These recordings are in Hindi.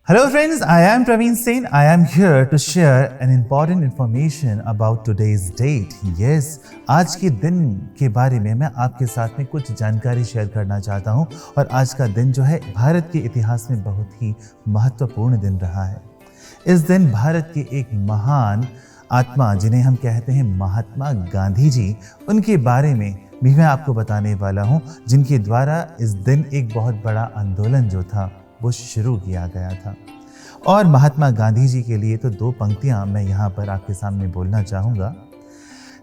Hello friends, I am Praveen Sen. I am here to share an important information about today's date. Yes, आज के दिन के बारे में मैं आपके साथ में कुछ जानकारी शेयर करना चाहता हूँ और आज का दिन जो है भारत के इतिहास में बहुत ही महत्वपूर्ण दिन रहा है। इस दिन भारत के एक महान आत्मा जिन्हें हम कहते हैं महात्मा गांधी जी, उनके बारे में भी मैं आपको बताने वाला हूँ, जिनके द्वारा इस दिन एक बहुत बड़ा आंदोलन जो था वो शुरू किया गया था। और महात्मा गांधी जी के लिए तो दो पंक्तियां मैं यहाँ पर आपके सामने बोलना चाहूँगा।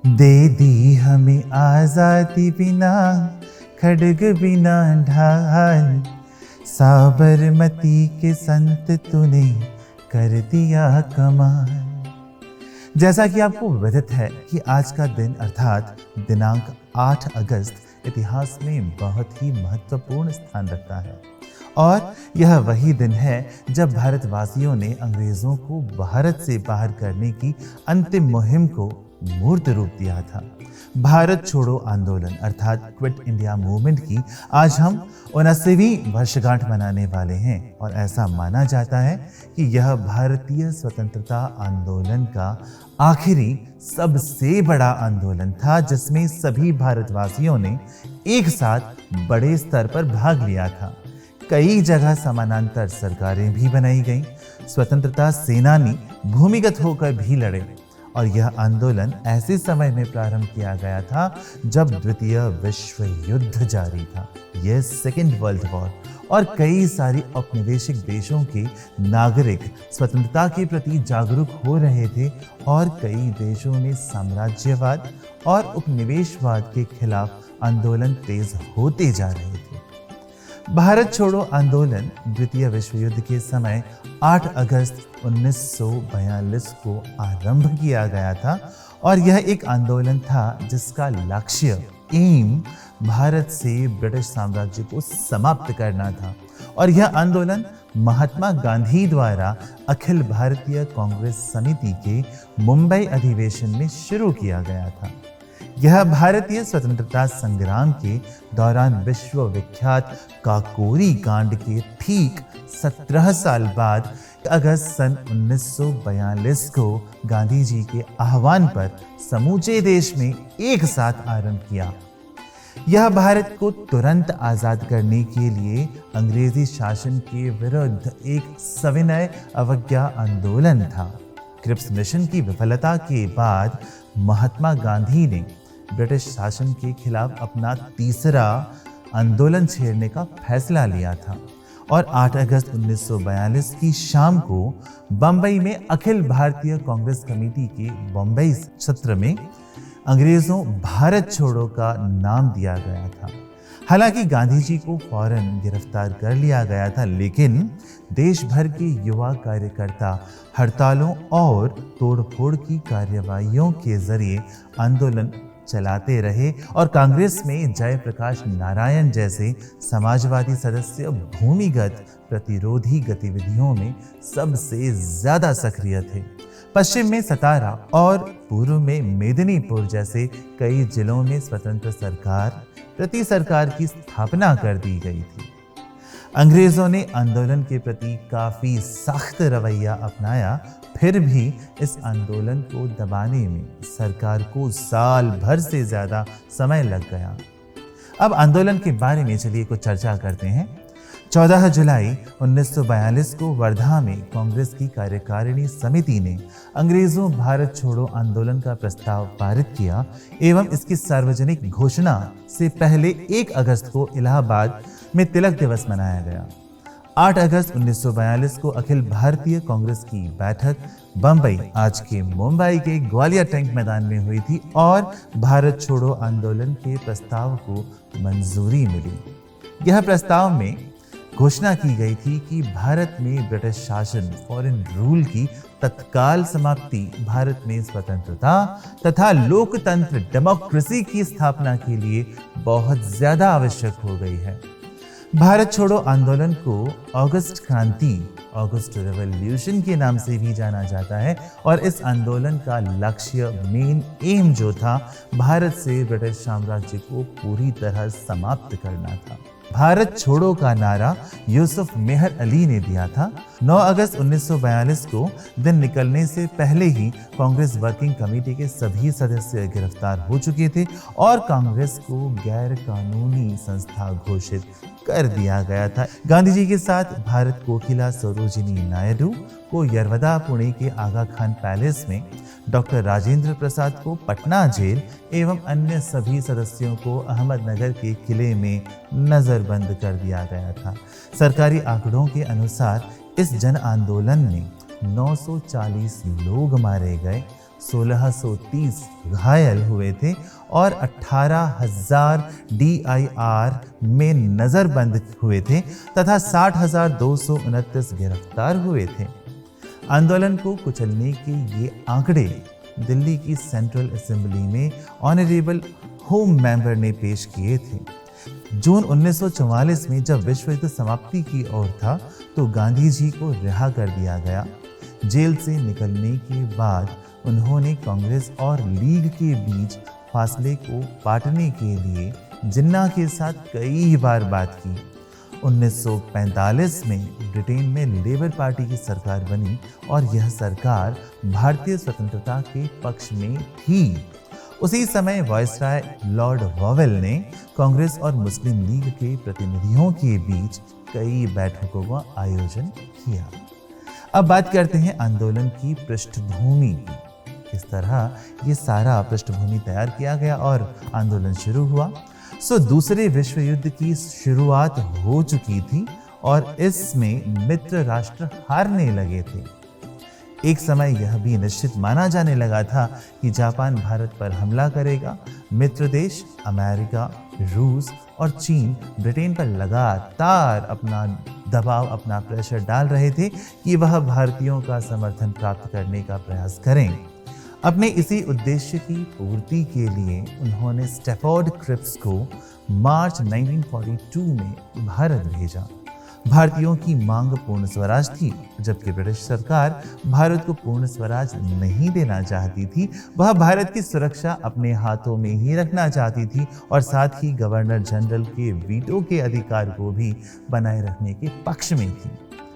दे दी हमें आज़ादी बिना खड्ग बिना ढाल, साबरमती के संत तूने कर दिया कमाल। जैसा कि आपको विदित है कि आज का दिन अर्थात दिनांक 8 अगस्त इतिहास में बहुत ही महत्वपूर्ण स्थान रखता है और यह वही दिन है जब भारतवासियों ने अंग्रेज़ों को भारत से बाहर करने की अंतिम मुहिम को मूर्त रूप दिया था। भारत छोड़ो आंदोलन अर्थात क्विट इंडिया मूवमेंट की आज हम 79वीं वर्षगांठ मनाने वाले हैं और ऐसा माना जाता है कि यह भारतीय स्वतंत्रता आंदोलन का आखिरी सबसे बड़ा आंदोलन था, जिसमें सभी भारतवासियों ने एक साथ बड़े स्तर पर भाग लिया था। कई जगह समानांतर सरकारें भी बनाई गईं, स्वतंत्रता सेनानी भूमिगत होकर भी लड़े और यह आंदोलन ऐसे समय में प्रारंभ किया गया था जब द्वितीय विश्व युद्ध जारी था, यह सेकेंड वर्ल्ड वॉर, और कई सारी औपनिवेशिक देशों के नागरिक स्वतंत्रता के प्रति जागरूक हो रहे थे और कई देशों में साम्राज्यवाद और उपनिवेशवाद के खिलाफ आंदोलन तेज होते जा रहे थे। भारत छोड़ो आंदोलन द्वितीय विश्व युद्ध के समय 8 अगस्त 1942 को आरंभ किया गया था और यह एक आंदोलन था जिसका लक्ष्य भारत से ब्रिटिश साम्राज्य को समाप्त करना था और यह आंदोलन महात्मा गांधी द्वारा अखिल भारतीय कांग्रेस समिति के मुंबई अधिवेशन में शुरू किया गया था। यह भारतीय स्वतंत्रता संग्राम के दौरान विश्व विख्यात काकोरी कांड के ठीक 17 साल बाद अगस्त सन 1942 को गांधी जी के आह्वान पर समूचे देश में एक साथ आरंभ किया। यह भारत को तुरंत आजाद करने के लिए अंग्रेजी शासन के विरुद्ध एक सविनय अवज्ञा आंदोलन था। क्रिप्स मिशन की विफलता के बाद महात्मा गांधी ने ब्रिटिश शासन के खिलाफ अपना तीसरा आंदोलन छेड़ने का फैसला लिया था और 8 अगस्त 1942 की शाम को बम्बई में अखिल भारतीय कांग्रेस कमेटी के बम्बई सत्र में अंग्रेजों भारत छोड़ो का नाम दिया गया था। हालांकि गांधी जी को फौरन गिरफ्तार कर लिया गया था, लेकिन देश भर के युवा कार्यकर्ता हड़तालों और तोड़फोड़ की कार्यवाहियों के जरिए आंदोलन चलाते रहे और कांग्रेस में जयप्रकाश नारायण जैसे समाजवादी सदस्य भूमिगत प्रतिरोधी गतिविधियों में सबसे ज्यादा सक्रिय थे। पश्चिम में सतारा और पूर्व में मेदिनीपुर जैसे कई जिलों में स्वतंत्र सरकार की स्थापना कर दी गई थी। अंग्रेजों ने आंदोलन के प्रति काफी सख्त रवैया अपनाया, फिर भी इस आंदोलन को दबाने में सरकार को साल भर से ज्यादा समय लग गया। अब आंदोलन के बारे में चलिए कुछ चर्चा करते हैं। 14 जुलाई 1942 को वर्धा में कांग्रेस की कार्यकारिणी समिति ने अंग्रेजों भारत छोड़ो आंदोलन का प्रस्ताव पारित किया एवं इसकी सार्वजनिक घोषणा से पहले 1 अगस्त को इलाहाबाद में तिलक दिवस मनाया गया। 8 अगस्त 1942 को अखिल भारतीय कांग्रेस की बैठक बम्बई, आज के मुंबई के ग्वालियर टैंक मैदान में हुई थी और भारत छोड़ो आंदोलन के प्रस्ताव को मंजूरी मिली। यह प्रस्ताव में घोषणा की गई थी कि भारत में ब्रिटिश शासन फॉरेन रूल की तत्काल समाप्ति, भारत में स्वतंत्रता तथा लोकतंत्र डेमोक्रेसी की स्थापना के लिए बहुत ज्यादा आवश्यक हो गई है। भारत छोड़ो आंदोलन को अगस्त क्रांति, अगस्त रेवोल्यूशन के नाम से भी जाना जाता है और इस आंदोलन का लक्ष्य मेन एम जो था भारत से ब्रिटिश साम्राज्य को पूरी तरह समाप्त करना था। भारत छोड़ो का नारा यूसुफ मेहर अली ने दिया था। 9 अगस्त 1942 को दिन निकलने से पहले ही कांग्रेस वर्किंग कमेटी के सभी सदस्य गिरफ्तार हो चुके थे और कांग्रेस को गैर कानूनी संस्था घोषित कर दिया गया था। गांधी जी के साथ भारत कोकिला सरोजिनी नायडू को यरवदा पुणे के आगा खान पैलेस में, डॉक्टर राजेंद्र प्रसाद को पटना जेल एवं अन्य सभी सदस्यों को अहमदनगर के किले में नजरबंद कर दिया गया था। सरकारी आंकड़ों के अनुसार इस जन आंदोलन में 940 लोग मारे गए, 1630 घायल हुए थे और 18,000 DIR में नजरबंद हुए थे तथा 60,229 गिरफ्तार हुए थे। आंदोलन को कुचलने के ये आंकड़े दिल्ली की सेंट्रल असेंबली में ऑनरेबल होम मेंबर ने पेश किए थे। जून 1944 में जब विश्व युद्ध समाप्ति की ओर था तो गांधी जी को रिहा कर दिया गया। जेल से निकलने के बाद उन्होंने कांग्रेस और लीग के बीच फासले को पाटने के लिए जिन्ना के साथ कई बार बात की। 1945 में ब्रिटेन में लेबर पार्टी की सरकार बनी और यह सरकार भारतीय स्वतंत्रता के पक्ष में थी। उसी समय वायसराय लॉर्ड वॉवेल ने कांग्रेस और मुस्लिम लीग के प्रतिनिधियों के बीच कई बैठकों का आयोजन किया। अब बात करते हैं आंदोलन की पृष्ठभूमि की। किस तरह ये सारा पृष्ठभूमि तैयार किया गया और आंदोलन शुरू हुआ। दूसरे विश्व युद्ध की शुरुआत हो चुकी थी और इसमें मित्र राष्ट्र हारने लगे थे। एक समय यह भी निश्चित माना जाने लगा था कि जापान भारत पर हमला करेगा। मित्र देश अमेरिका, रूस और चीन ब्रिटेन पर लगातार अपना दबाव, अपना प्रेशर डाल रहे थे कि वह भारतीयों का समर्थन प्राप्त करने का प्रयास करें। अपने इसी उद्देश्य की पूर्ति के लिए उन्होंने स्टैफोर्ड क्रिप्स को मार्च 1942 में भारत भेजा। भारतीयों की मांग पूर्ण स्वराज थी, जबकि ब्रिटिश सरकार भारत को पूर्ण स्वराज नहीं देना चाहती थी। वह भारत की सुरक्षा अपने हाथों में ही रखना चाहती थी और साथ ही गवर्नर जनरल के वीटो के अधिकार को भी बनाए रखने के पक्ष में थी।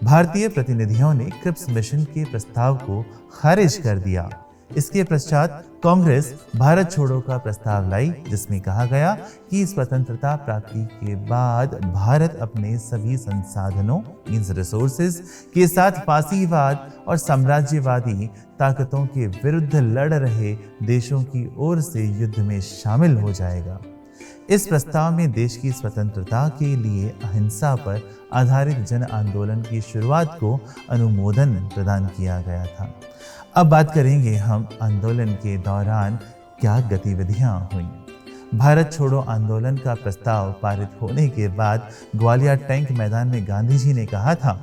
भारतीय प्रतिनिधियों ने क्रिप्स मिशन के प्रस्ताव को खारिज कर दिया। इसके पश्चात कांग्रेस भारत छोड़ो का प्रस्ताव लाई, जिसमें कहा गया कि स्वतंत्रता प्राप्ति के बाद भारत अपने सभी संसाधनों रिसोर्सेज के साथ फासीवाद और साम्राज्यवादी ताकतों के विरुद्ध लड़ रहे देशों की ओर से युद्ध में शामिल हो जाएगा। इस प्रस्ताव में देश की स्वतंत्रता के लिए अहिंसा पर आधारित जन आंदोलन की शुरुआत को अनुमोदन प्रदान किया गया था। अब बात करेंगे हम आंदोलन के दौरान क्या गतिविधियां हुई। भारत छोड़ो आंदोलन का प्रस्ताव पारित होने के बाद ग्वालियर टैंक मैदान में गांधी जी ने कहा था,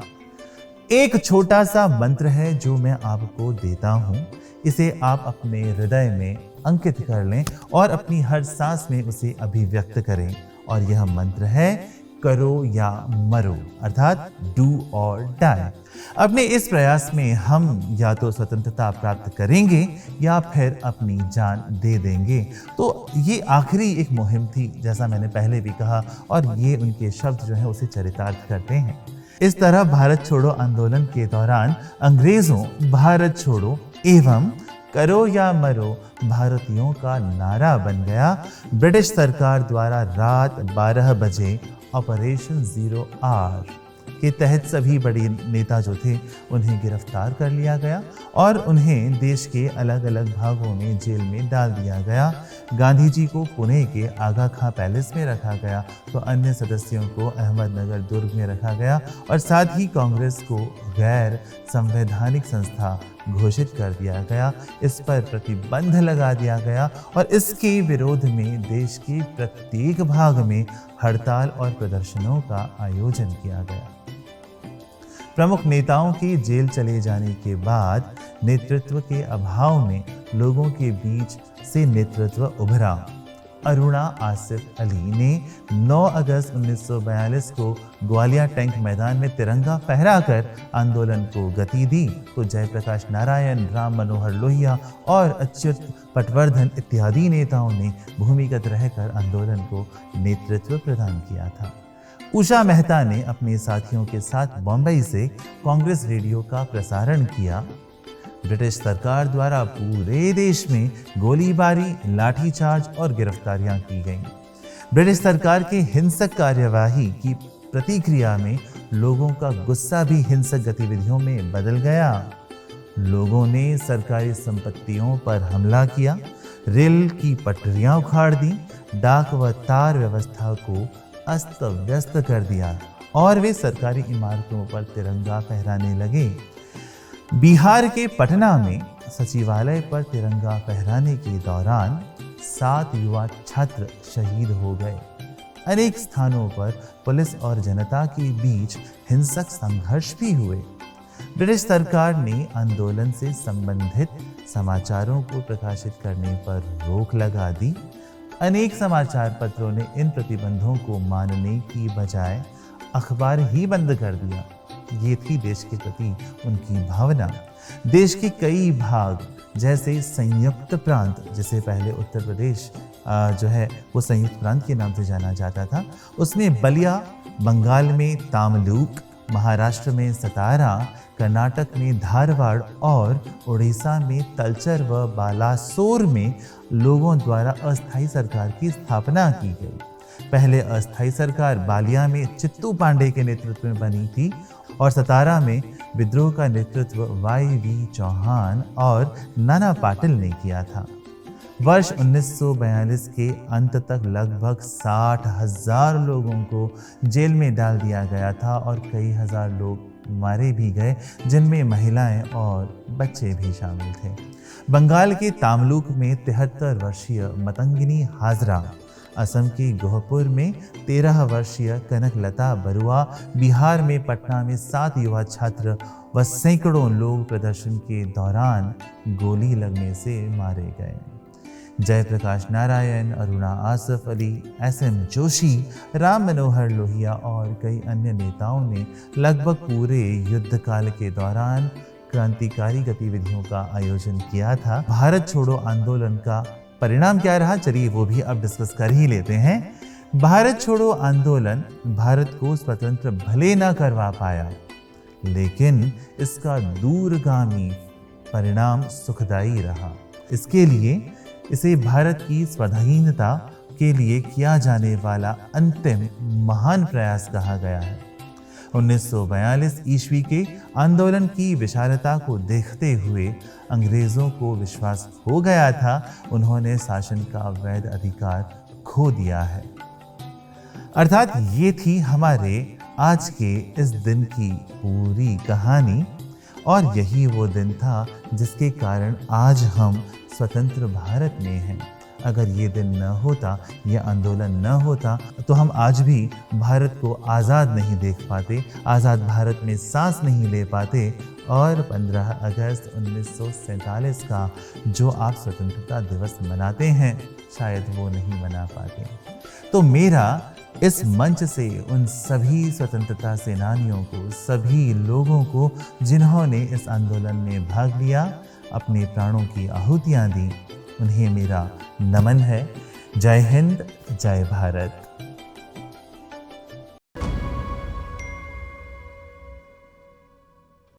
एक छोटा सा मंत्र है जो मैं आपको देता हूं, इसे आप अपने हृदय में अंकित कर लें और अपनी हर सांस में उसे अभिव्यक्त करें। और यह मंत्र है करो या मरो, अर्थात डू और डाई। अपने इस प्रयास में हम या तो स्वतंत्रता प्राप्त करेंगे या फिर अपनी जान दे देंगे। तो ये आखिरी एक मुहिम थी, जैसा मैंने पहले भी कहा, और ये उनके शब्द जो है उसे चरितार्थ करते हैं। इस तरह भारत छोड़ो आंदोलन के दौरान अंग्रेजों भारत छोड़ो एवं करो या मरो भारतीयों का नारा बन गया। ब्रिटिश सरकार द्वारा रात 12 बजे ऑपरेशन जीरो आर के तहत सभी बड़े नेता जो थे उन्हें गिरफ्तार कर लिया गया और उन्हें देश के अलग अलग भागों में जेल में डाल दिया गया। गांधी जी को पुणे के आगा खां पैलेस में रखा गया तो अन्य सदस्यों को अहमदनगर दुर्ग में रखा गया और साथ ही कांग्रेस को गैर संवैधानिक संस्था घोषित कर दिया गया। इस पर प्रतिबंध लगा दिया गया और इसके विरोध में देश के प्रत्येक भाग में हड़ताल और प्रदर्शनों का आयोजन किया गया। प्रमुख नेताओं के जेल चले जाने के बाद नेतृत्व के अभाव में लोगों के बीच से नेतृत्व उभरा। अरुणा आसिफ अली ने 9 अगस्त 1942 को ग्वालियर टैंक मैदान में तिरंगा फहराकर आंदोलन को गति दी तो जयप्रकाश नारायण, राम मनोहर लोहिया और अच्युत पटवर्धन इत्यादि नेताओं ने भूमिगत रहकर आंदोलन को नेतृत्व प्रदान किया था। उषा मेहता ने अपने साथियों के साथ बॉम्बे से कांग्रेस रेडियो का प्रसारण किया। ब्रिटिश सरकार द्वारा पूरे देश में गोलीबारी, लाठीचार्ज और गिरफ्तारियां की गईं। ब्रिटिश सरकार के हिंसक कार्यवाही की प्रतिक्रिया में लोगों का गुस्सा भी हिंसक गतिविधियों में बदल गया। लोगों ने सरकारी संपत्तियों पर हमला किया, रेल की पटरियां उखाड़ दी, डाक व तार व्यवस्था को अस्त व्यस्त कर दिया और वे सरकारी इमारतों पर तिरंगा फहराने लगे। बिहार के पटना में सचिवालय पर तिरंगा फहराने के दौरान 7 युवा छात्र शहीद हो गए। अनेक स्थानों पर पुलिस और जनता के बीच हिंसक संघर्ष भी हुए। ब्रिटिश सरकार ने आंदोलन से संबंधित समाचारों को प्रकाशित करने पर रोक लगा दी। अनेक समाचार पत्रों ने इन प्रतिबंधों को मानने की बजाय अखबार ही बंद कर दिया। ये थी देश के प्रति उनकी भावना। देश के कई भाग जैसे संयुक्त प्रांत, जिसे पहले उत्तर प्रदेश जो है वो संयुक्त प्रांत के नाम से जाना जाता था, उसमें बलिया, बंगाल में तामलुक, महाराष्ट्र में सतारा, कर्नाटक में धारवाड़ और उड़ीसा में तलचर व बालासोर में लोगों द्वारा अस्थायी सरकार की स्थापना की गई। पहले अस्थायी सरकार बालिया में चित्तू पांडे के नेतृत्व में बनी थी और सतारा में विद्रोह का नेतृत्व वाई.वी. चौहान और नाना पाटिल ने किया था। वर्ष 1942 के अंत तक लगभग 60,000 लोगों को जेल में डाल दिया गया था और कई हजार लोग मारे भी गए, जिनमें महिलाएं और बच्चे भी शामिल थे। बंगाल के तामलुक में 73 वर्षीय मतंगिनी हाजरा, असम के गोहपुर में 13 वर्षीय कनकलता बरुआ, बिहार में पटना में 7 युवा छात्र व सैकड़ों लोग प्रदर्शन के दौरान गोली लगने से मारे गए। जयप्रकाश नारायण, अरुणा आसफ अली, एस.एम. जोशी, राम मनोहर लोहिया और कई अन्य नेताओं ने लगभग पूरे युद्ध काल के दौरान क्रांतिकारी गतिविधियों का आयोजन किया था। भारत छोड़ो आंदोलन का परिणाम क्या रहा, चलिए वो भी अब डिस्कस कर ही लेते हैं। भारत छोड़ो आंदोलन भारत को स्वतंत्र भले न करवा पाया, लेकिन इसका दूरगामी परिणाम सुखदायी रहा। इसके लिए इसे भारत की स्वाधीनता के लिए किया जाने वाला अंतिम महान प्रयास कहा गया है। 1942 ईस्वी के आंदोलन की विशालता को देखते हुए अंग्रेजों को विश्वास हो गया था उन्होंने शासन का वैध अधिकार खो दिया है। अर्थात ये थी हमारे आज के इस दिन की पूरी कहानी और यही वो दिन था जिसके कारण आज हम स्वतंत्र भारत में हैं। अगर ये दिन न होता, ये आंदोलन न होता, तो हम आज भी भारत को आज़ाद नहीं देख पाते, आज़ाद भारत में सांस नहीं ले पाते और 15 अगस्त 1947 का जो आप स्वतंत्रता दिवस मनाते हैं, शायद वो नहीं मना पाते। तो मेरा इस मंच से उन सभी स्वतंत्रता सेनानियों को, सभी लोगों को जिन्होंने इस आंदोलन में भाग लिया, अपने प्राणों की आहुतियाँ दी, उन्हें मेरा नमन है। जय हिंद, जय भारत।